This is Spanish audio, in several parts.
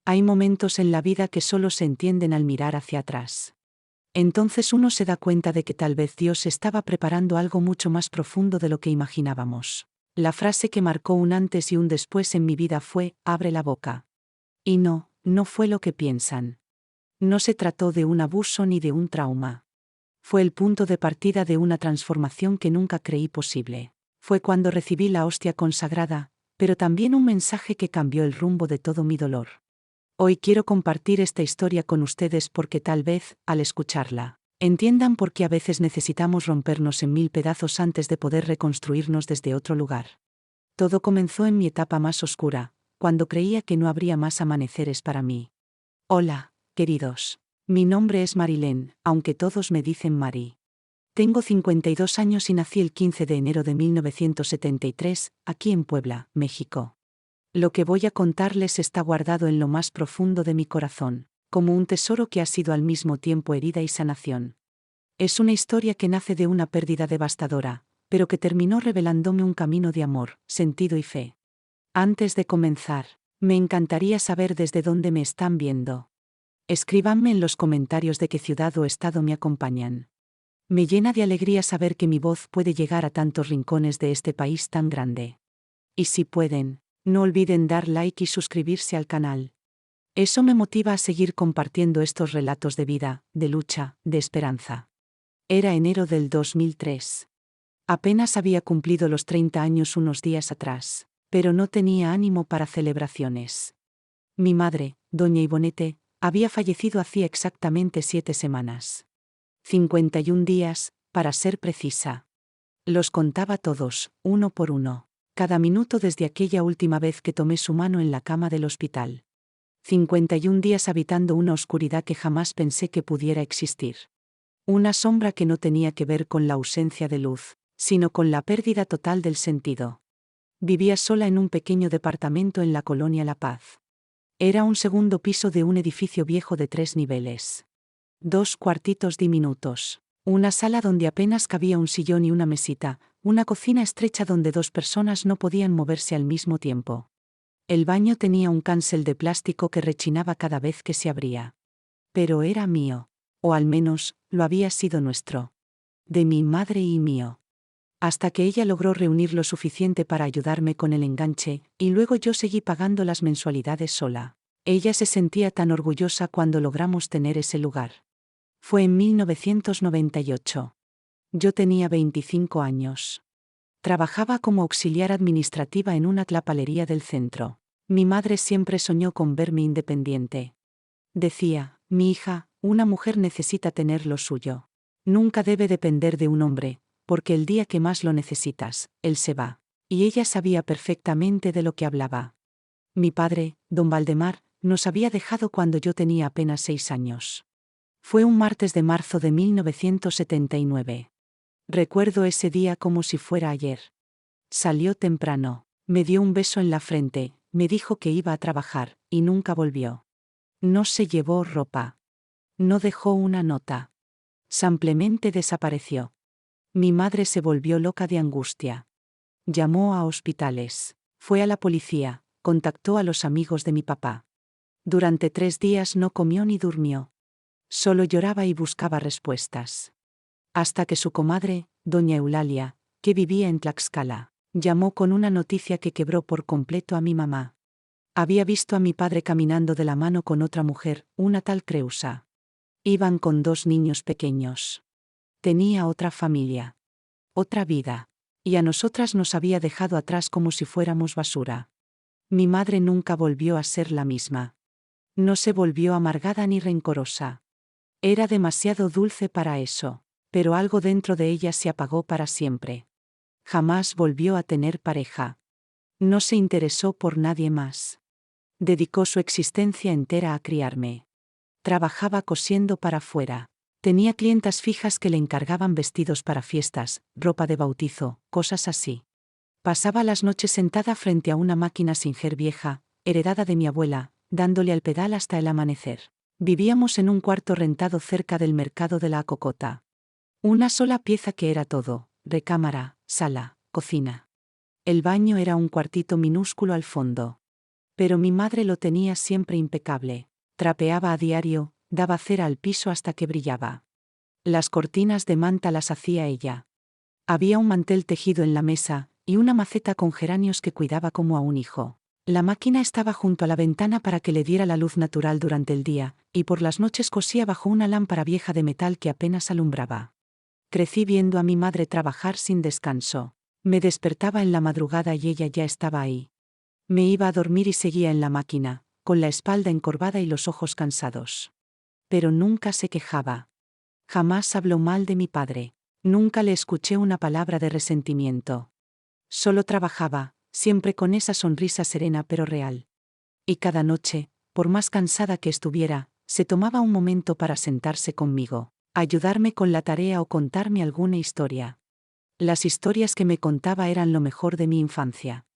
Hay momentos en la vida que solo se entienden al mirar hacia atrás. Entonces uno se da cuenta de que tal vez Dios estaba preparando algo mucho más profundo de lo que imaginábamos. La frase que marcó un antes y un después en mi vida fue: abre la boca. Y no fue lo que piensan. No se trató de un abuso ni de un trauma. Fue el punto de partida de una transformación que nunca creí posible. Fue cuando recibí la hostia consagrada, pero también un mensaje que cambió el rumbo de todo mi dolor. Hoy quiero compartir esta historia con ustedes porque tal vez, al escucharla, entiendan por qué a veces necesitamos rompernos en mil pedazos antes de poder reconstruirnos desde otro lugar. Todo comenzó en mi etapa más oscura, cuando creía que no habría más amaneceres para mí. Hola, queridos. Mi nombre es Marilén, aunque todos me dicen Mari. Tengo 52 años y nací el 15 de enero de 1973, aquí en Puebla, México. Lo que voy a contarles está guardado en lo más profundo de mi corazón, como un tesoro que ha sido al mismo tiempo herida y sanación. Es una historia que nace de una pérdida devastadora, pero que terminó revelándome un camino de amor, sentido y fe. Antes de comenzar, me encantaría saber desde dónde me están viendo. Escríbanme en los comentarios de qué ciudad o estado me acompañan. Me llena de alegría saber que mi voz puede llegar a tantos rincones de este país tan grande. Y si pueden, no olviden dar like y suscribirse al canal. Eso me motiva a seguir compartiendo estos relatos de vida, de lucha, de esperanza. Era enero del 2003. Apenas había cumplido los 30 años unos días atrás, pero no tenía ánimo para celebraciones. Mi madre, doña Ivonete, había fallecido hacía exactamente 7 semanas. 51 días, para ser precisa. Los contaba todos, uno por uno. Cada minuto desde aquella última vez que tomé su mano en la cama del hospital. 51 días habitando una oscuridad que jamás pensé que pudiera existir. Una sombra que no tenía que ver con la ausencia de luz, sino con la pérdida total del sentido. Vivía sola en un pequeño departamento en la colonia La Paz. Era un segundo piso de un edificio viejo de 3 niveles. 2 cuartitos diminutos. Una sala donde apenas cabía un sillón y una mesita, una cocina estrecha donde 2 personas no podían moverse al mismo tiempo. El baño tenía un cancel de plástico que rechinaba cada vez que se abría. Pero era mío. O al menos, lo había sido nuestro. De mi madre y mío. Hasta que ella logró reunir lo suficiente para ayudarme con el enganche, y luego yo seguí pagando las mensualidades sola. Ella se sentía tan orgullosa cuando logramos tener ese lugar. Fue en 1998. Yo tenía 25 años. Trabajaba como auxiliar administrativa en una tlapalería del centro. Mi madre siempre soñó con verme independiente. Decía: mi hija, una mujer necesita tener lo suyo. Nunca debe depender de un hombre, porque el día que más lo necesitas, él se va. Y ella sabía perfectamente de lo que hablaba. Mi padre, don Valdemar, nos había dejado cuando yo tenía apenas 6 años. Fue un martes de marzo de 1979. Recuerdo ese día como si fuera ayer. Salió temprano, me dio un beso en la frente, me dijo que iba a trabajar, y nunca volvió. No se llevó ropa. No dejó una nota. Simplemente desapareció. Mi madre se volvió loca de angustia. Llamó a hospitales, fue a la policía, contactó a los amigos de mi papá. Durante 3 días no comió ni durmió. Solo lloraba y buscaba respuestas. Hasta que su comadre, doña Eulalia, que vivía en Tlaxcala, llamó con una noticia que quebró por completo a mi mamá. Había visto a mi padre caminando de la mano con otra mujer, una tal Creusa. Iban con 2 niños pequeños. Tenía otra familia. Otra vida. Y a nosotras nos había dejado atrás como si fuéramos basura. Mi madre nunca volvió a ser la misma. No se volvió amargada ni rencorosa. Era demasiado dulce para eso, pero algo dentro de ella se apagó para siempre. Jamás volvió a tener pareja. No se interesó por nadie más. Dedicó su existencia entera a criarme. Trabajaba cosiendo para afuera. Tenía clientas fijas que le encargaban vestidos para fiestas, ropa de bautizo, cosas así. Pasaba las noches sentada frente a una máquina Singer vieja, heredada de mi abuela, dándole al pedal hasta el amanecer. Vivíamos en un cuarto rentado cerca del mercado de la Acocota. Una sola pieza que era todo: recámara, sala, cocina. El baño era un cuartito minúsculo al fondo. Pero mi madre lo tenía siempre impecable. Trapeaba a diario, daba cera al piso hasta que brillaba. Las cortinas de manta las hacía ella. Había un mantel tejido en la mesa, y una maceta con geranios que cuidaba como a un hijo. La máquina estaba junto a la ventana para que le diera la luz natural durante el día, y por las noches cosía bajo una lámpara vieja de metal que apenas alumbraba. Crecí viendo a mi madre trabajar sin descanso. Me despertaba en la madrugada y ella ya estaba ahí. Me iba a dormir y seguía en la máquina, con la espalda encorvada y los ojos cansados. Pero nunca se quejaba. Jamás habló mal de mi padre. Nunca le escuché una palabra de resentimiento. Solo trabajaba, siempre con esa sonrisa serena pero real. Y cada noche, por más cansada que estuviera, se tomaba un momento para sentarse conmigo, ayudarme con la tarea o contarme alguna historia. Las historias que me contaba eran lo mejor de mi infancia.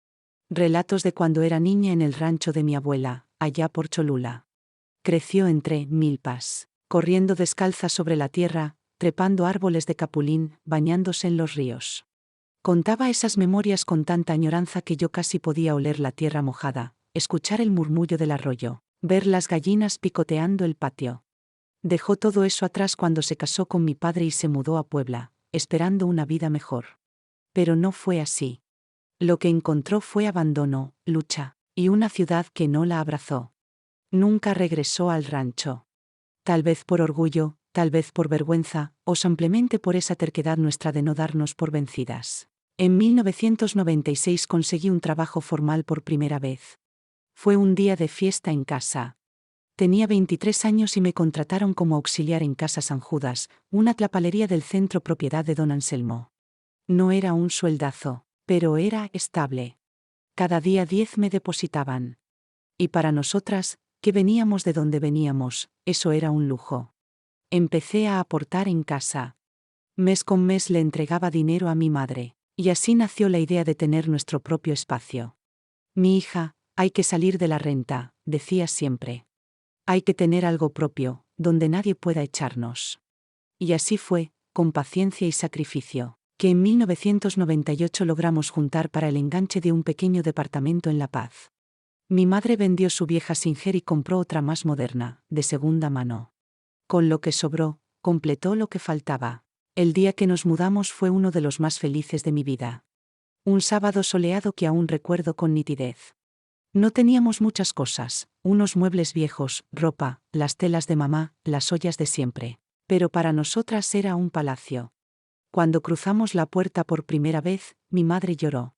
Relatos de cuando era niña en el rancho de mi abuela, allá por Cholula. Creció entre milpas, corriendo descalza sobre la tierra, trepando árboles de capulín, bañándose en los ríos. Contaba esas memorias con tanta añoranza que yo casi podía oler la tierra mojada, escuchar el murmullo del arroyo, ver las gallinas picoteando el patio. Dejó todo eso atrás cuando se casó con mi padre y se mudó a Puebla, esperando una vida mejor. Pero no fue así. Lo que encontró fue abandono, lucha, y una ciudad que no la abrazó. Nunca regresó al rancho. Tal vez por orgullo, tal vez por vergüenza, o simplemente por esa terquedad nuestra de no darnos por vencidas. En 1996 conseguí un trabajo formal por primera vez. Fue un día de fiesta en casa. Tenía 23 años y me contrataron como auxiliar en Casa San Judas, una tlapalería del centro propiedad de don Anselmo. No era un sueldazo, pero era estable. Cada día 10 me depositaban. Y para nosotras, que veníamos de donde veníamos, eso era un lujo. Empecé a aportar en casa. Mes con mes le entregaba dinero a mi madre, y así nació la idea de tener nuestro propio espacio. Mi hija, hay que salir de la renta, decía siempre. Hay que tener algo propio, donde nadie pueda echarnos. Y así fue, con paciencia y sacrificio, que en 1998 logramos juntar para el enganche de un pequeño departamento en La Paz. Mi madre vendió su vieja Singer y compró otra más moderna, de segunda mano. Con lo que sobró, completó lo que faltaba. El día que nos mudamos fue uno de los más felices de mi vida. Un sábado soleado que aún recuerdo con nitidez. No teníamos muchas cosas, unos muebles viejos, ropa, las telas de mamá, las ollas de siempre. Pero para nosotras era un palacio. Cuando cruzamos la puerta por primera vez, mi madre lloró.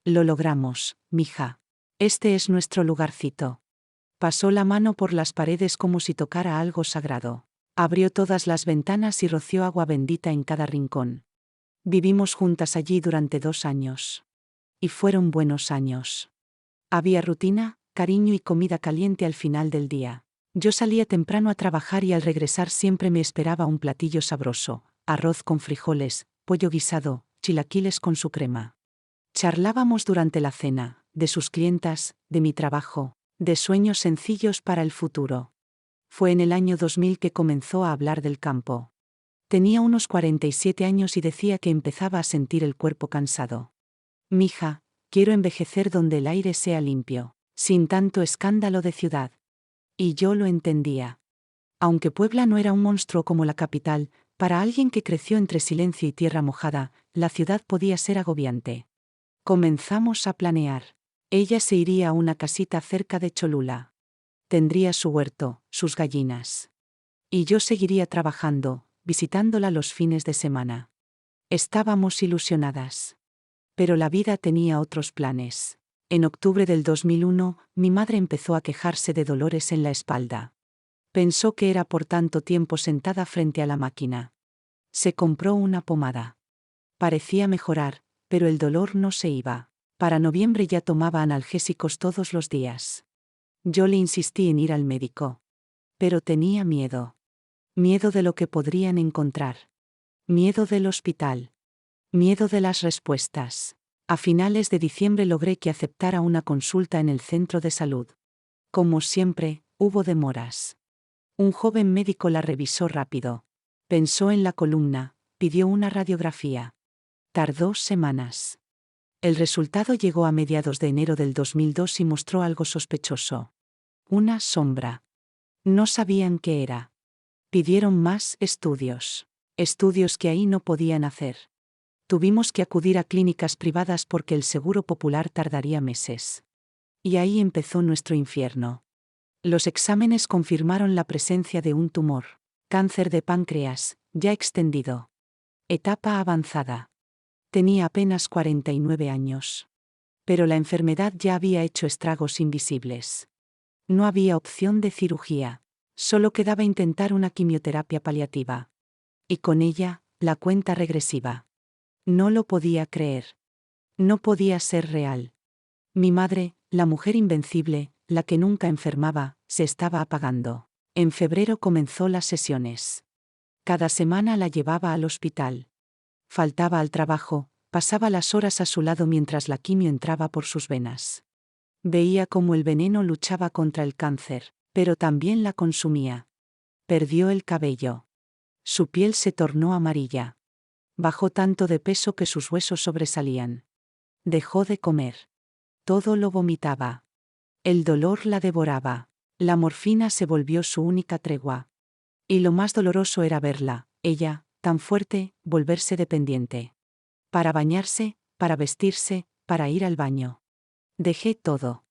Lo logramos, mija. Este es nuestro lugarcito. Pasó la mano por las paredes como si tocara algo sagrado. Abrió todas las ventanas y roció agua bendita en cada rincón. Vivimos juntas allí durante 2 años. Y fueron buenos años. Había rutina, cariño y comida caliente al final del día. Yo salía temprano a trabajar y al regresar siempre me esperaba un platillo sabroso, arroz con frijoles, pollo guisado, chilaquiles con su crema. Charlábamos durante la cena, de sus clientas, de mi trabajo, de sueños sencillos para el futuro. Fue en el año 2000 que comenzó a hablar del campo. Tenía unos 47 años y decía que empezaba a sentir el cuerpo cansado. Mija, quiero envejecer donde el aire sea limpio, sin tanto escándalo de ciudad. Y yo lo entendía. Aunque Puebla no era un monstruo como la capital, para alguien que creció entre silencio y tierra mojada, la ciudad podía ser agobiante. Comenzamos a planear. Ella se iría a una casita cerca de Cholula. Tendría su huerto, sus gallinas. Y yo seguiría trabajando, visitándola los fines de semana. Estábamos ilusionadas. Pero la vida tenía otros planes. En octubre del 2001, mi madre empezó a quejarse de dolores en la espalda. Pensó que era por tanto tiempo sentada frente a la máquina. Se compró una pomada. Parecía mejorar, pero el dolor no se iba. Para noviembre ya tomaba analgésicos todos los días. Yo le insistí en ir al médico. Pero tenía miedo. Miedo de lo que podrían encontrar. Miedo del hospital. Miedo de las respuestas. A finales de diciembre logré que aceptara una consulta en el centro de salud. Como siempre, hubo demoras. Un joven médico la revisó rápido. Pensó en la columna, pidió una radiografía. Tardó semanas. El resultado llegó a mediados de enero del 2002 y mostró algo sospechoso. Una sombra. No sabían qué era. Pidieron más estudios. Estudios que ahí no podían hacer. Tuvimos que acudir a clínicas privadas porque el seguro popular tardaría meses. Y ahí empezó nuestro infierno. Los exámenes confirmaron la presencia de un tumor. Cáncer de páncreas, ya extendido. Etapa avanzada. Tenía apenas 49 años. Pero la enfermedad ya había hecho estragos invisibles. No había opción de cirugía. Solo quedaba intentar una quimioterapia paliativa. Y con ella, la cuenta regresiva. No lo podía creer. No podía ser real. Mi madre, la mujer invencible, la que nunca enfermaba, se estaba apagando. En febrero comenzó las sesiones. Cada semana la llevaba al hospital. Faltaba al trabajo, pasaba las horas a su lado mientras la quimio entraba por sus venas. Veía cómo el veneno luchaba contra el cáncer, pero también la consumía. Perdió el cabello. Su piel se tornó amarilla. Bajó tanto de peso que sus huesos sobresalían. Dejó de comer. Todo lo vomitaba. El dolor la devoraba. La morfina se volvió su única tregua. Y lo más doloroso era verla, ella, tan fuerte, volverse dependiente. Para bañarse, para vestirse, para ir al baño. Dejé todo.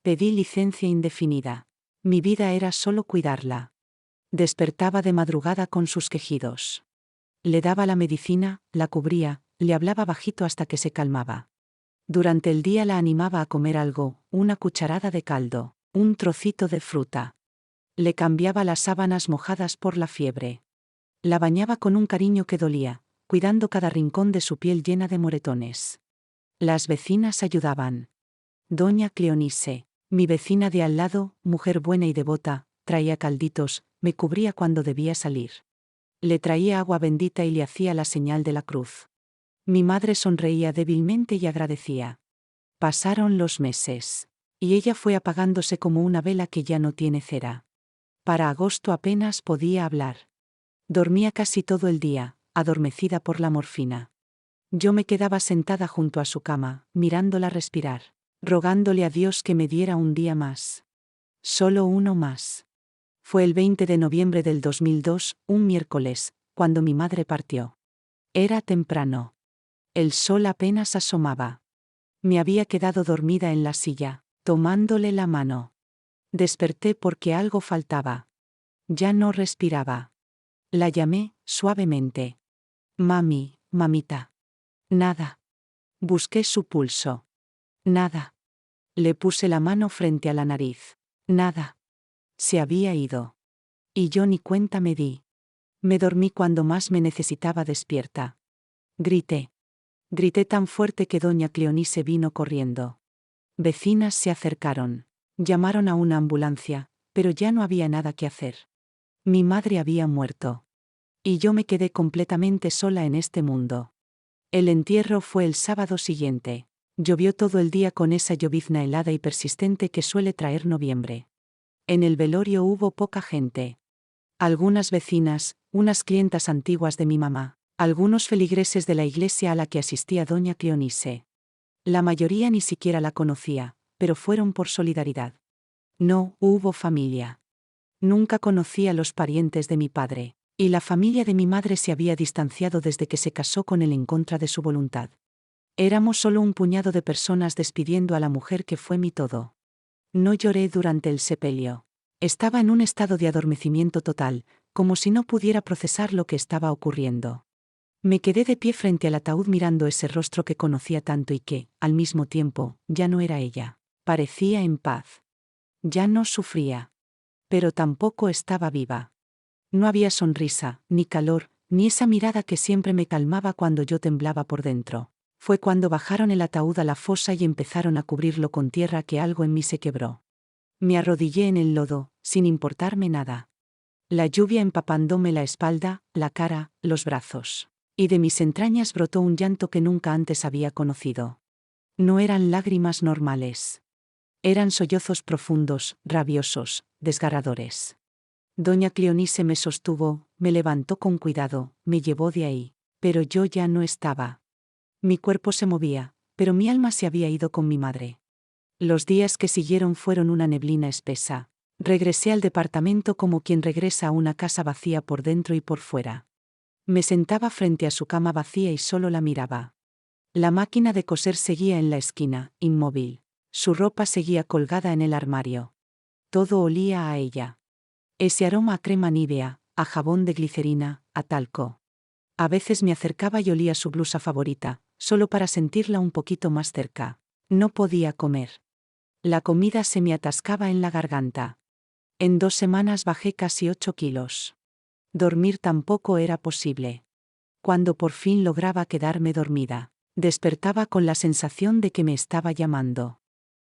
Pedí licencia indefinida. Mi vida era solo cuidarla. Despertaba de madrugada con sus quejidos. Le daba la medicina, la cubría, le hablaba bajito hasta que se calmaba. Durante el día la animaba a comer algo, una cucharada de caldo, un trocito de fruta. Le cambiaba las sábanas mojadas por la fiebre. La bañaba con un cariño que dolía, cuidando cada rincón de su piel llena de moretones. Las vecinas ayudaban. Doña Cleonice, mi vecina de al lado, mujer buena y devota, traía calditos, me cubría cuando debía salir. Le traía agua bendita y le hacía la señal de la cruz. Mi madre sonreía débilmente y agradecía. Pasaron los meses. Y ella fue apagándose como una vela que ya no tiene cera. Para agosto apenas podía hablar. Dormía casi todo el día, adormecida por la morfina. Yo me quedaba sentada junto a su cama, mirándola respirar, rogándole a Dios que me diera un día más. Solo uno más. Fue el 20 de noviembre del 2002, un miércoles, cuando mi madre partió. Era temprano. El sol apenas asomaba. Me había quedado dormida en la silla, tomándole la mano. Desperté porque algo faltaba. Ya no respiraba. La llamé, suavemente. Mami, mamita. Nada. Busqué su pulso. Nada. Le puse la mano frente a la nariz. Nada. Se había ido. Y yo ni cuenta me di. Me dormí cuando más me necesitaba despierta. Grité. Grité tan fuerte que doña Cleonice vino corriendo. Vecinas se acercaron. Llamaron a una ambulancia, pero ya no había nada que hacer. Mi madre había muerto. Y yo me quedé completamente sola en este mundo. El entierro fue el sábado siguiente. Llovió todo el día con esa llovizna helada y persistente que suele traer noviembre. En el velorio hubo poca gente. Algunas vecinas, unas clientas antiguas de mi mamá, algunos feligreses de la iglesia a la que asistía doña Cleonice. La mayoría ni siquiera la conocía, pero fueron por solidaridad. No hubo familia. Nunca conocí a los parientes de mi padre, y la familia de mi madre se había distanciado desde que se casó con él en contra de su voluntad. Éramos solo un puñado de personas despidiendo a la mujer que fue mi todo. No lloré durante el sepelio. Estaba en un estado de adormecimiento total, como si no pudiera procesar lo que estaba ocurriendo. Me quedé de pie frente al ataúd mirando ese rostro que conocía tanto y que, al mismo tiempo, ya no era ella. Parecía en paz. Ya no sufría. Pero tampoco estaba viva. No había sonrisa, ni calor, ni esa mirada que siempre me calmaba cuando yo temblaba por dentro. Fue cuando bajaron el ataúd a la fosa y empezaron a cubrirlo con tierra que algo en mí se quebró. Me arrodillé en el lodo, sin importarme nada. La lluvia empapándome la espalda, la cara, los brazos. Y de mis entrañas brotó un llanto que nunca antes había conocido. No eran lágrimas normales. Eran sollozos profundos, rabiosos, desgarradores. Doña Cleonice me sostuvo, me levantó con cuidado, me llevó de ahí. Pero yo ya no estaba. Mi cuerpo se movía, pero mi alma se había ido con mi madre. Los días que siguieron fueron una neblina espesa. Regresé al departamento como quien regresa a una casa vacía por dentro y por fuera. Me sentaba frente a su cama vacía y solo la miraba. La máquina de coser seguía en la esquina, inmóvil. Su ropa seguía colgada en el armario. Todo olía a ella. Ese aroma a crema Nivea, a jabón de glicerina, a talco. A veces me acercaba y olía su blusa favorita, solo para sentirla un poquito más cerca. No podía comer. La comida se me atascaba en la garganta. En 2 semanas bajé casi 8 kilos. Dormir tampoco era posible. Cuando por fin lograba quedarme dormida, despertaba con la sensación de que me estaba llamando.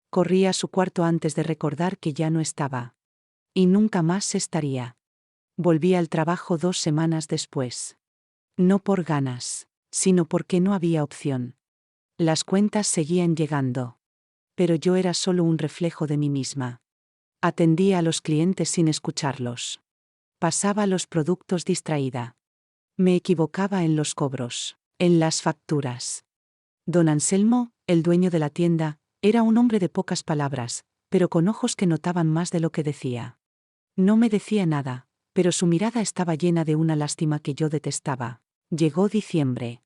Corrí a su cuarto antes de recordar que ya no estaba. Y nunca más estaría. Volví al trabajo 2 semanas después. No por ganas, sino porque no había opción. Las cuentas seguían llegando. Pero yo era solo un reflejo de mí misma. Atendía a los clientes sin escucharlos. Pasaba los productos distraída. Me equivocaba en los cobros, en las facturas. Don Anselmo, el dueño de la tienda, era un hombre de pocas palabras, pero con ojos que notaban más de lo que decía. No me decía nada, pero su mirada estaba llena de una lástima que yo detestaba. Llegó diciembre.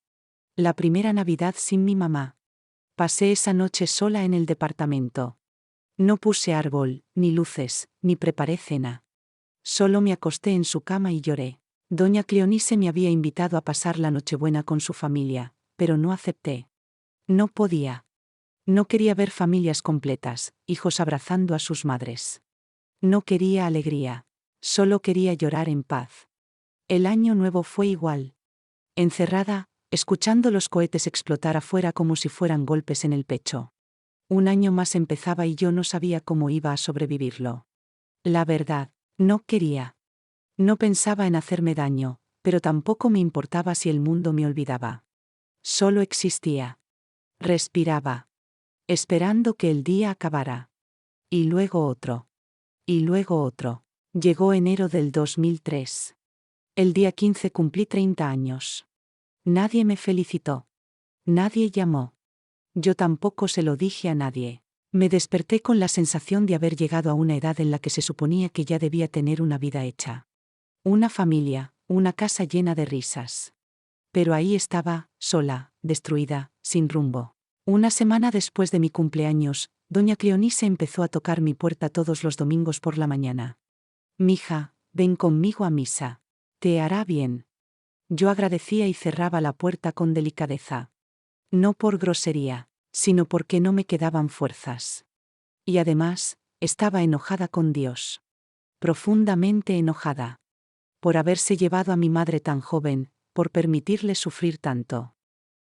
La primera Navidad sin mi mamá. Pasé esa noche sola en el departamento. No puse árbol, ni luces, ni preparé cena. Solo me acosté en su cama y lloré. Doña Cleonice me había invitado a pasar la Nochebuena con su familia, pero no acepté. No podía. No quería ver familias completas, hijos abrazando a sus madres. No quería alegría. Solo quería llorar en paz. El año nuevo fue igual. Encerrada, escuchando los cohetes explotar afuera como si fueran golpes en el pecho. Un año más empezaba y yo no sabía cómo iba a sobrevivirlo. La verdad, no quería. No pensaba en hacerme daño, pero tampoco me importaba si el mundo me olvidaba. Solo existía. Respiraba. Esperando que el día acabara. Y luego otro. Y luego otro. Llegó enero del 2003. El día 15 cumplí 30 años. Nadie me felicitó. Nadie llamó. Yo tampoco se lo dije a nadie. Me desperté con la sensación de haber llegado a una edad en la que se suponía que ya debía tener una vida hecha. Una familia, una casa llena de risas. Pero ahí estaba, sola, destruida, sin rumbo. Una semana después de mi cumpleaños, doña Cleonice empezó a tocar mi puerta todos los domingos por la mañana. «Mija, ven conmigo a misa. Te hará bien». Yo agradecía y cerraba la puerta con delicadeza. No por grosería, sino porque no me quedaban fuerzas. Y además, estaba enojada con Dios. Profundamente enojada. Por haberse llevado a mi madre tan joven, por permitirle sufrir tanto.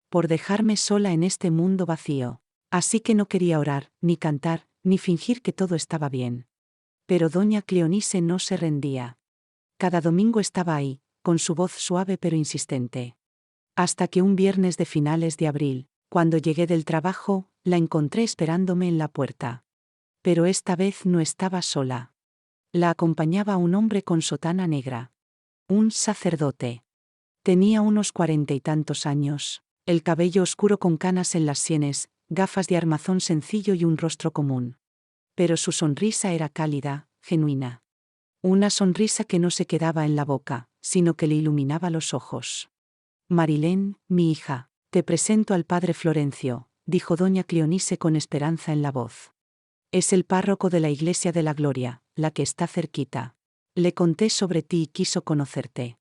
Por dejarme sola en este mundo vacío. Así que no quería orar, ni cantar, ni fingir que todo estaba bien. Pero doña Cleonice no se rendía. Cada domingo estaba ahí, con su voz suave pero insistente. Hasta que un viernes de finales de abril, cuando llegué del trabajo, la encontré esperándome en la puerta. Pero esta vez no estaba sola. La acompañaba un hombre con sotana negra. Un sacerdote. Tenía unos 40 y tantos años, el cabello oscuro con canas en las sienes, gafas de armazón sencillo y un rostro común. Pero su sonrisa era cálida, genuina. Una sonrisa que no se quedaba en la boca, sino que le iluminaba los ojos. «Marilén, mi hija, te presento al padre Florencio», dijo doña Cleonice con esperanza en la voz. «Es el párroco de la Iglesia de la Gloria, la que está cerquita. Le conté sobre ti y quiso conocerte».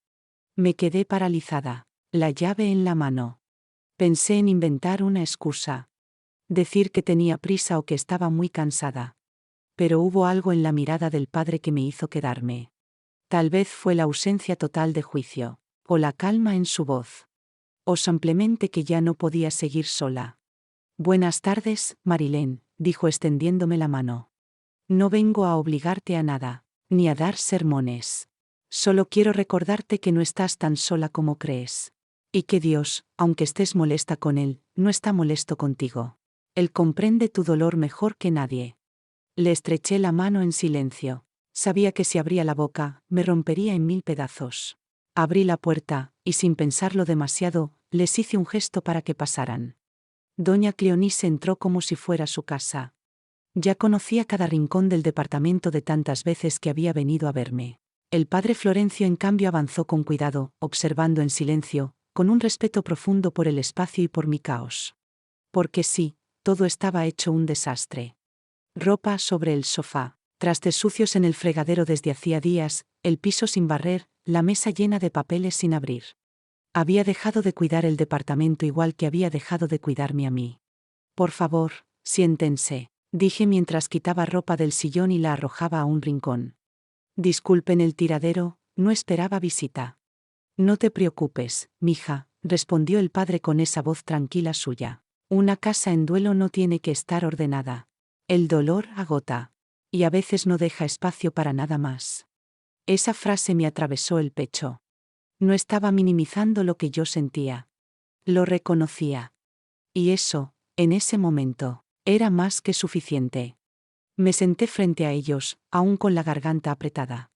Me quedé paralizada, la llave en la mano. Pensé en inventar una excusa. Decir que tenía prisa o que estaba muy cansada. Pero hubo algo en la mirada del padre que me hizo quedarme. Tal vez fue la ausencia total de juicio, o la calma en su voz. O simplemente que ya no podía seguir sola. «Buenas tardes, Marilén», dijo extendiéndome la mano. «No vengo a obligarte a nada, ni a dar sermones. Solo quiero recordarte que no estás tan sola como crees. Y que Dios, aunque estés molesta con Él, no está molesto contigo. Él comprende tu dolor mejor que nadie». Le estreché la mano en silencio. Sabía que si abría la boca, me rompería en 1000 pedazos. Abrí la puerta, y sin pensarlo demasiado, les hice un gesto para que pasaran. Doña Cleonice entró como si fuera su casa. Ya conocía cada rincón del departamento de tantas veces que había venido a verme. El padre Florencio en cambio avanzó con cuidado, observando en silencio, con un respeto profundo por el espacio y por mi caos. Porque sí, todo estaba hecho un desastre. Ropa sobre el sofá, trastes sucios en el fregadero desde hacía días, el piso sin barrer, la mesa llena de papeles sin abrir. Había dejado de cuidar el departamento igual que había dejado de cuidarme a mí. Por favor, siéntense, dije mientras quitaba ropa del sillón y la arrojaba a un rincón. Disculpen el tiradero, no esperaba visita. No te preocupes, mija, respondió el padre con esa voz tranquila suya. Una casa en duelo no tiene que estar ordenada. El dolor agota. Y a veces no deja espacio para nada más. Esa frase me atravesó el pecho. No estaba minimizando lo que yo sentía. Lo reconocía. Y eso, en ese momento, era más que suficiente. Me senté frente a ellos, aún con la garganta apretada.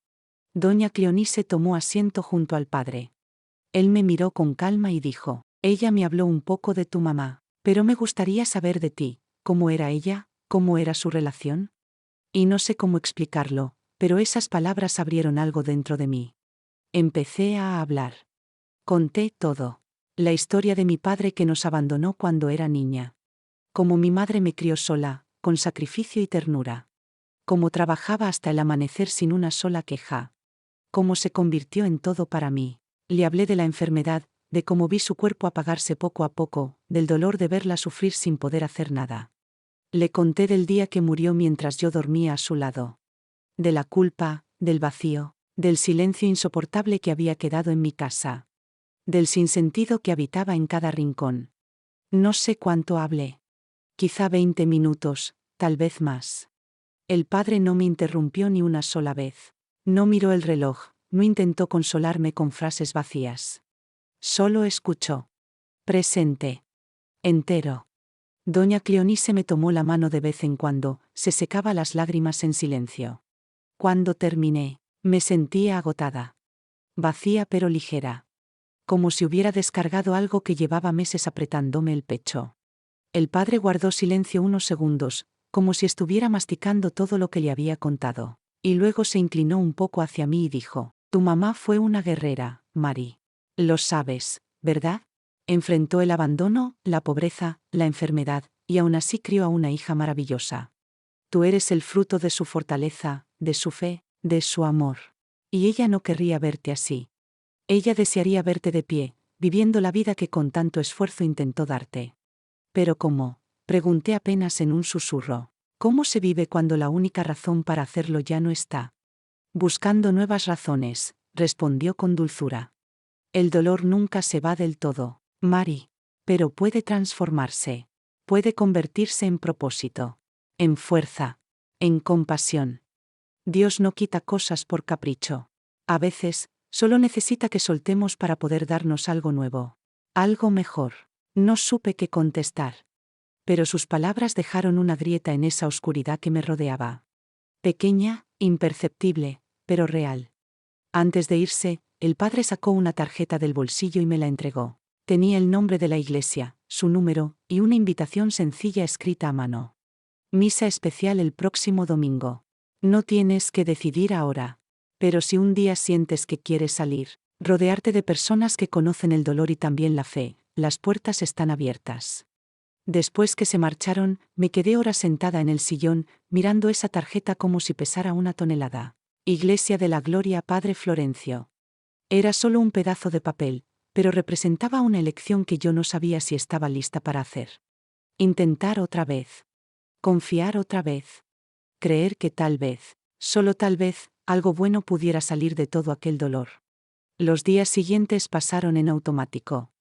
Doña Cleonice tomó asiento junto al padre. Él me miró con calma y dijo: ella me habló un poco de tu mamá, pero me gustaría saber de ti, ¿cómo era ella? ¿Cómo era su relación? Y no sé cómo explicarlo, pero esas palabras abrieron algo dentro de mí. Empecé a hablar. Conté todo. La historia de mi padre que nos abandonó cuando era niña. Cómo mi madre me crió sola, con sacrificio y ternura. Cómo trabajaba hasta el amanecer sin una sola queja. Cómo se convirtió en todo para mí. Le hablé de la enfermedad, de cómo vi su cuerpo apagarse poco a poco, del dolor de verla sufrir sin poder hacer nada. Le conté del día que murió mientras yo dormía a su lado. De la culpa, del vacío, del silencio insoportable que había quedado en mi casa. Del sinsentido que habitaba en cada rincón. No sé cuánto hablé. Quizá 20 minutos, tal vez más. El padre no me interrumpió ni una sola vez. No miró el reloj, no intentó consolarme con frases vacías. Solo escuchó. Presente. Entero. Doña Cleonice me tomó la mano de vez en cuando, se secaba las lágrimas en silencio. Cuando terminé, me sentía agotada. Vacía pero ligera. Como si hubiera descargado algo que llevaba meses apretándome el pecho. El padre guardó silencio unos segundos, como si estuviera masticando todo lo que le había contado, y luego se inclinó un poco hacia mí y dijo: tu mamá fue una guerrera, Mari. Lo sabes, ¿verdad? Enfrentó el abandono, la pobreza, la enfermedad, y aún así crió a una hija maravillosa. Tú eres el fruto de su fortaleza, de su fe, de su amor. Y ella no querría verte así. Ella desearía verte de pie, viviendo la vida que con tanto esfuerzo intentó darte. ¿Pero cómo? Pregunté apenas en un susurro. ¿Cómo se vive cuando la única razón para hacerlo ya no está? Buscando nuevas razones, respondió con dulzura. El dolor nunca se va del todo, Mari. Pero puede transformarse. Puede convertirse en propósito. En fuerza. En compasión. Dios no quita cosas por capricho. A veces, solo necesita que soltemos para poder darnos algo nuevo. Algo mejor. No supe qué contestar. Pero sus palabras dejaron una grieta en esa oscuridad que me rodeaba. Pequeña, imperceptible, pero real. Antes de irse, el padre sacó una tarjeta del bolsillo y me la entregó. Tenía el nombre de la iglesia, su número, y una invitación sencilla escrita a mano. Misa especial el próximo domingo. No tienes que decidir ahora. Pero si un día sientes que quieres salir, rodearte de personas que conocen el dolor y también la fe, las puertas están abiertas. Después que se marcharon, me quedé horas sentada en el sillón, mirando esa tarjeta como si pesara una tonelada. Iglesia de la Gloria Padre Florencio. Era solo un pedazo de papel, pero representaba una elección que yo no sabía si estaba lista para hacer. Intentar otra vez. Confiar otra vez. Creer que tal vez, solo tal vez, algo bueno pudiera salir de todo aquel dolor. Los días siguientes pasaron en automático.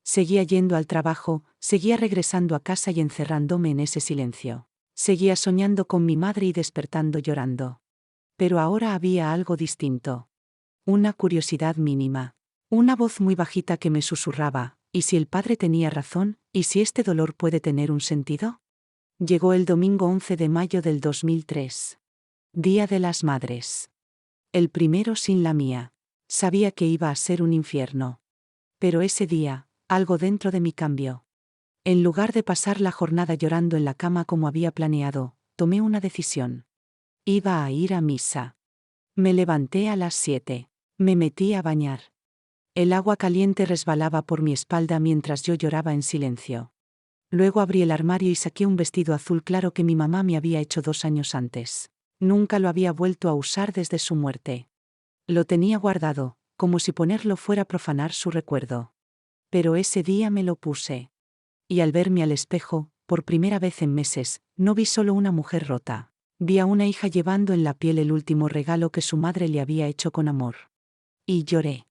Seguía yendo al trabajo, seguía regresando a casa y encerrándome en ese silencio. Seguía soñando con mi madre y despertando llorando. Pero ahora había algo distinto. Una curiosidad mínima. Una voz muy bajita que me susurraba: ¿y si el padre tenía razón? ¿Y si este dolor puede tener un sentido? Llegó el domingo 11 de mayo del 2003. Día de las Madres. El primero sin la mía. Sabía que iba a ser un infierno. Pero ese día, algo dentro de mí cambió. En lugar de pasar la jornada llorando en la cama como había planeado, tomé una decisión. Iba a ir a misa. Me levanté a las 7. Me metí a bañar. El agua caliente resbalaba por mi espalda mientras yo lloraba en silencio. Luego abrí el armario y saqué un vestido azul claro que mi mamá me había hecho 2 años antes. Nunca lo había vuelto a usar desde su muerte. Lo tenía guardado, como si ponerlo fuera a profanar su recuerdo. Pero ese día me lo puse. Y al verme al espejo, por primera vez en meses, no vi solo una mujer rota. Vi a una hija llevando en la piel el último regalo que su madre le había hecho con amor. Y lloré.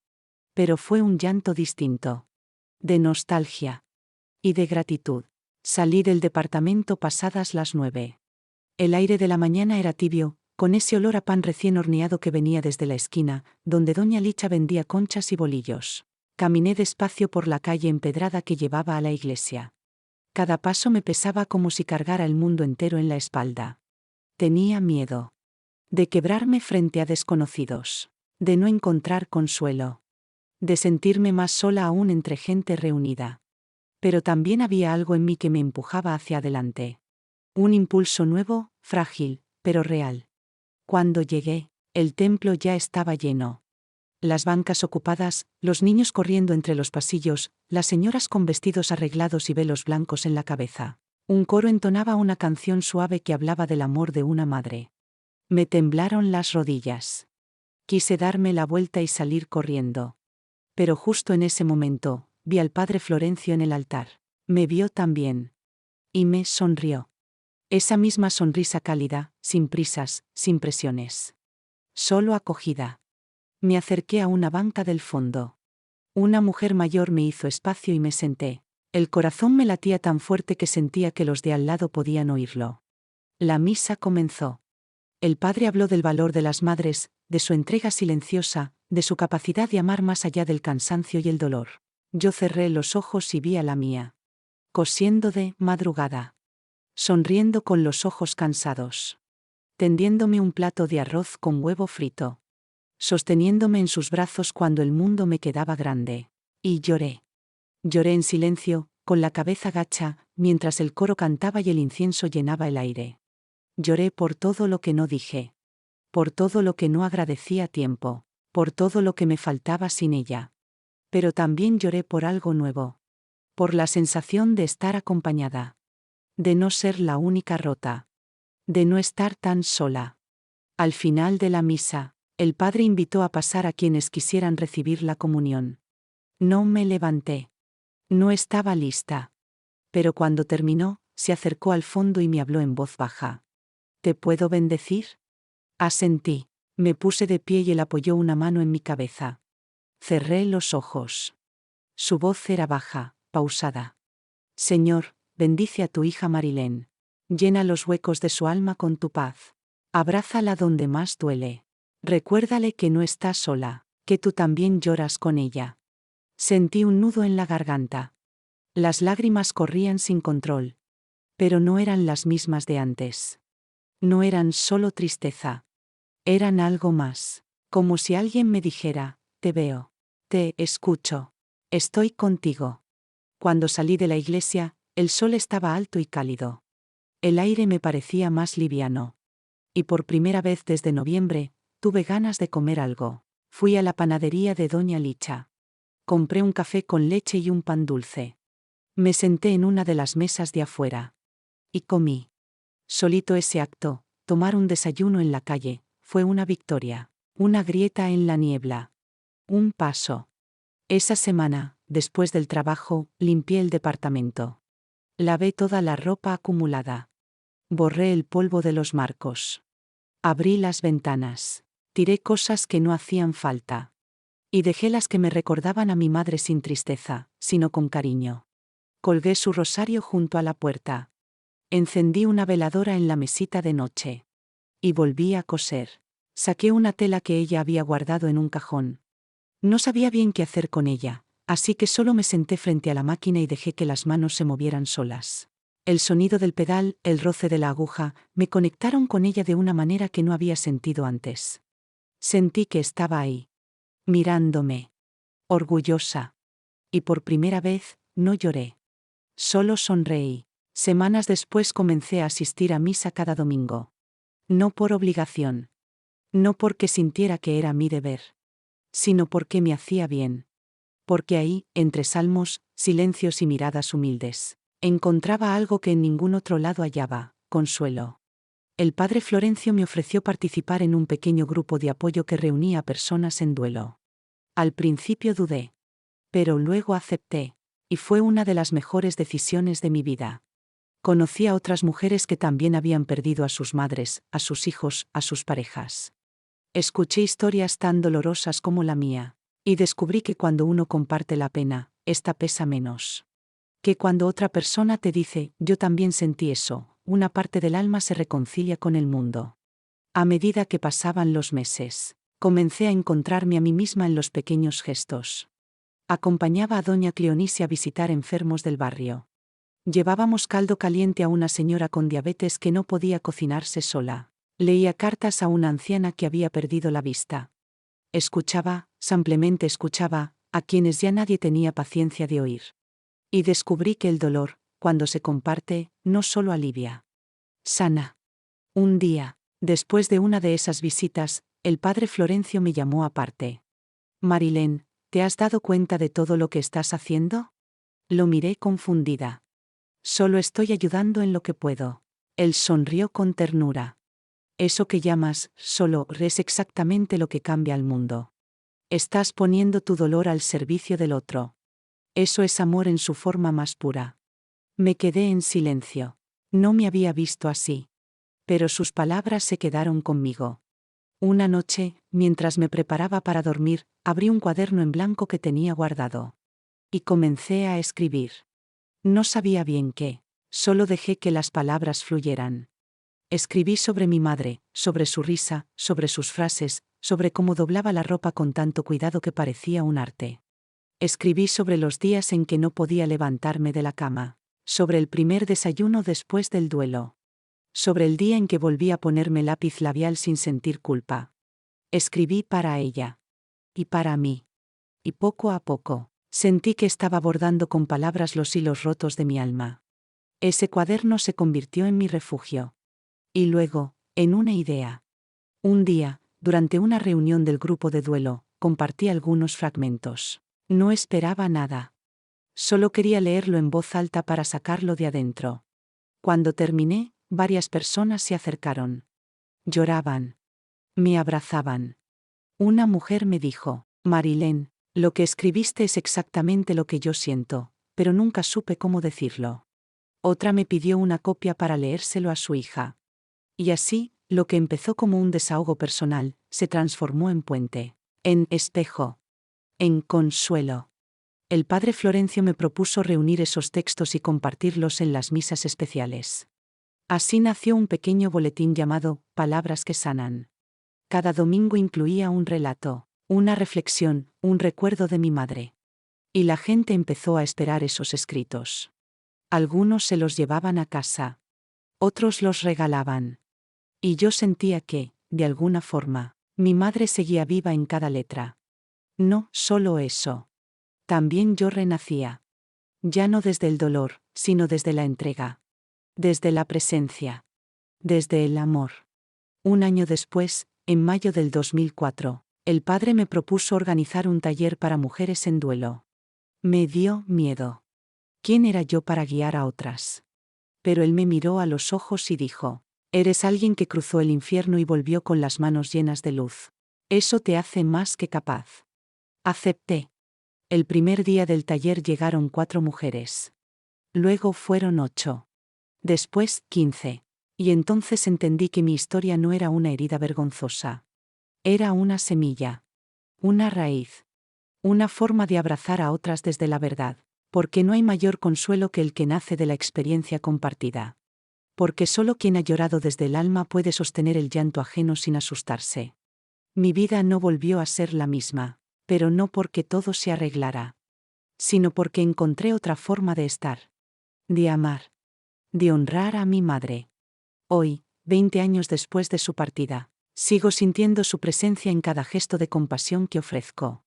Pero fue un llanto distinto. De nostalgia. Y de gratitud. Salí del departamento pasadas las 9. El aire de la mañana era tibio, con ese olor a pan recién horneado que venía desde la esquina, donde doña Licha vendía conchas y bolillos. Caminé despacio por la calle empedrada que llevaba a la iglesia. Cada paso me pesaba como si cargara el mundo entero en la espalda. Tenía miedo. De quebrarme frente a desconocidos. De no encontrar consuelo. De sentirme más sola aún entre gente reunida. Pero también había algo en mí que me empujaba hacia adelante. Un impulso nuevo, frágil, pero real. Cuando llegué, el templo ya estaba lleno. Las bancas ocupadas, los niños corriendo entre los pasillos, las señoras con vestidos arreglados y velos blancos en la cabeza. Un coro entonaba una canción suave que hablaba del amor de una madre. Me temblaron las rodillas. Quise darme la vuelta y salir corriendo. Pero justo en ese momento, vi al padre Florencio en el altar. Me vio también. Y me sonrió. Esa misma sonrisa cálida, sin prisas, sin presiones. Solo acogida. Me acerqué a una banca del fondo. Una mujer mayor me hizo espacio y me senté. El corazón me latía tan fuerte que sentía que los de al lado podían oírlo. La misa comenzó. El padre habló del valor de las madres, de su entrega silenciosa, de su capacidad de amar más allá del cansancio y el dolor. Yo cerré los ojos y vi a la mía. Cosiendo de madrugada. Sonriendo con los ojos cansados. Tendiéndome un plato de arroz con huevo frito. Sosteniéndome en sus brazos cuando el mundo me quedaba grande. Y lloré. Lloré en silencio, con la cabeza gacha, mientras el coro cantaba y el incienso llenaba el aire. Lloré por todo lo que no dije. Por todo lo que no agradecí a tiempo. Por todo lo que me faltaba sin ella. Pero también lloré por algo nuevo. Por la sensación de estar acompañada. De no ser la única rota. De no estar tan sola. Al final de la misa, el padre invitó a pasar a quienes quisieran recibir la comunión. No me levanté. No estaba lista. Pero cuando terminó, se acercó al fondo y me habló en voz baja. ¿Te puedo bendecir? Asentí. Me puse de pie y él apoyó una mano en mi cabeza. Cerré los ojos. Su voz era baja, pausada. Señor, bendice a tu hija Marilén. Llena los huecos de su alma con tu paz. Abrázala donde más duele. Recuérdale que no está sola, que tú también lloras con ella. Sentí un nudo en la garganta. Las lágrimas corrían sin control. Pero no eran las mismas de antes. No eran solo tristeza. Eran algo más. Como si alguien me dijera, te veo. Te escucho. Estoy contigo. Cuando salí de la iglesia, el sol estaba alto y cálido. El aire me parecía más liviano. Y por primera vez desde noviembre, tuve ganas de comer algo. Fui a la panadería de doña Licha. Compré un café con leche y un pan dulce. Me senté en una de las mesas de afuera. Y comí. Solito ese acto, tomar un desayuno en la calle, fue una victoria. Una grieta en la niebla. Un paso. Esa semana, después del trabajo, limpié el departamento. Lavé toda la ropa acumulada. Borré el polvo de los marcos. Abrí las ventanas. Tiré cosas que no hacían falta. Y dejé las que me recordaban a mi madre sin tristeza, sino con cariño. Colgué su rosario junto a la puerta. Encendí una veladora en la mesita de noche. Y volví a coser. Saqué una tela que ella había guardado en un cajón. No sabía bien qué hacer con ella, así que solo me senté frente a la máquina y dejé que las manos se movieran solas. El sonido del pedal, el roce de la aguja, me conectaron con ella de una manera que no había sentido antes. Sentí que estaba ahí. Mirándome. Orgullosa. Y por primera vez, no lloré. Solo sonreí. Semanas después comencé a asistir a misa cada domingo. No por obligación. No porque sintiera que era mi deber. Sino porque me hacía bien. Porque ahí, entre salmos, silencios y miradas humildes, encontraba algo que en ningún otro lado hallaba: consuelo. El padre Florencio me ofreció participar en un pequeño grupo de apoyo que reunía a personas en duelo. Al principio dudé. Pero luego acepté. Y fue una de las mejores decisiones de mi vida. Conocí a otras mujeres que también habían perdido a sus madres, a sus hijos, a sus parejas. Escuché historias tan dolorosas como la mía. Y descubrí que cuando uno comparte la pena, esta pesa menos. Que cuando otra persona te dice, yo también sentí eso, una parte del alma se reconcilia con el mundo. A medida que pasaban los meses, comencé a encontrarme a mí misma en los pequeños gestos. Acompañaba a doña Cleonice a visitar enfermos del barrio. Llevábamos caldo caliente a una señora con diabetes que no podía cocinarse sola. Leía cartas a una anciana que había perdido la vista. Escuchaba, simplemente escuchaba, a quienes ya nadie tenía paciencia de oír. Y descubrí que el dolor, cuando se comparte, no solo alivia. Sana. Un día, después de una de esas visitas, el padre Florencio me llamó aparte. Marilén, ¿te has dado cuenta de todo lo que estás haciendo? Lo miré confundida. Solo estoy ayudando en lo que puedo. Él sonrió con ternura. Eso que llamas solo es exactamente lo que cambia al mundo. Estás poniendo tu dolor al servicio del otro. Eso es amor en su forma más pura. Me quedé en silencio. No me había visto así. Pero sus palabras se quedaron conmigo. Una noche, mientras me preparaba para dormir, abrí un cuaderno en blanco que tenía guardado. Y comencé a escribir. No sabía bien qué. Solo dejé que las palabras fluyeran. Escribí sobre mi madre, sobre su risa, sobre sus frases, sobre cómo doblaba la ropa con tanto cuidado que parecía un arte. Escribí sobre los días en que no podía levantarme de la cama, sobre el primer desayuno después del duelo, sobre el día en que volví a ponerme lápiz labial sin sentir culpa. Escribí para ella. Y para mí. Y poco a poco, sentí que estaba bordando con palabras los hilos rotos de mi alma. Ese cuaderno se convirtió en mi refugio. Y luego, en una idea. Un día, durante una reunión del grupo de duelo, compartí algunos fragmentos. No esperaba nada. Solo quería leerlo en voz alta para sacarlo de adentro. Cuando terminé, varias personas se acercaron. Lloraban. Me abrazaban. Una mujer me dijo, Marilén, lo que escribiste es exactamente lo que yo siento, pero nunca supe cómo decirlo. Otra me pidió una copia para leérselo a su hija. Y así, lo que empezó como un desahogo personal, se transformó en puente, en espejo, en consuelo. El padre Florencio me propuso reunir esos textos y compartirlos en las misas especiales. Así nació un pequeño boletín llamado Palabras que sanan. Cada domingo incluía un relato, una reflexión, un recuerdo de mi madre. Y la gente empezó a esperar esos escritos. Algunos se los llevaban a casa. Otros los regalaban. Y yo sentía que, de alguna forma, mi madre seguía viva en cada letra. No solo eso. También yo renacía. Ya no desde el dolor, sino desde la entrega. Desde la presencia. Desde el amor. Un año después, en mayo del 2004, el padre me propuso organizar un taller para mujeres en duelo. Me dio miedo. ¿Quién era yo para guiar a otras? Pero él me miró a los ojos y dijo, eres alguien que cruzó el infierno y volvió con las manos llenas de luz. Eso te hace más que capaz. Acepté. El primer día del taller llegaron 4 mujeres. Luego fueron 8. Después, 15. Y entonces entendí que mi historia no era una herida vergonzosa. Era una semilla. Una raíz. Una forma de abrazar a otras desde la verdad. Porque no hay mayor consuelo que el que nace de la experiencia compartida. Porque solo quien ha llorado desde el alma puede sostener el llanto ajeno sin asustarse. Mi vida no volvió a ser la misma, pero no porque todo se arreglara, sino porque encontré otra forma de estar. De amar. De honrar a mi madre. Hoy, 20 años después de su partida, sigo sintiendo su presencia en cada gesto de compasión que ofrezco.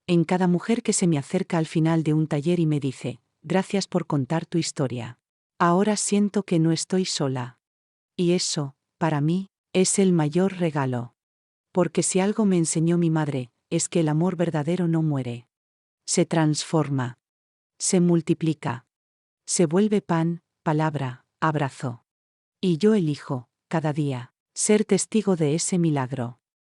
En cada mujer que se me acerca al final de un taller y me dice, gracias por contar tu historia. Ahora siento que no estoy sola. Y eso, para mí, es el mayor regalo. Porque si algo me enseñó mi madre, es que el amor verdadero no muere. Se transforma. Se multiplica. Se vuelve pan, palabra, abrazo. Y yo elijo, cada día, ser testigo de ese milagro.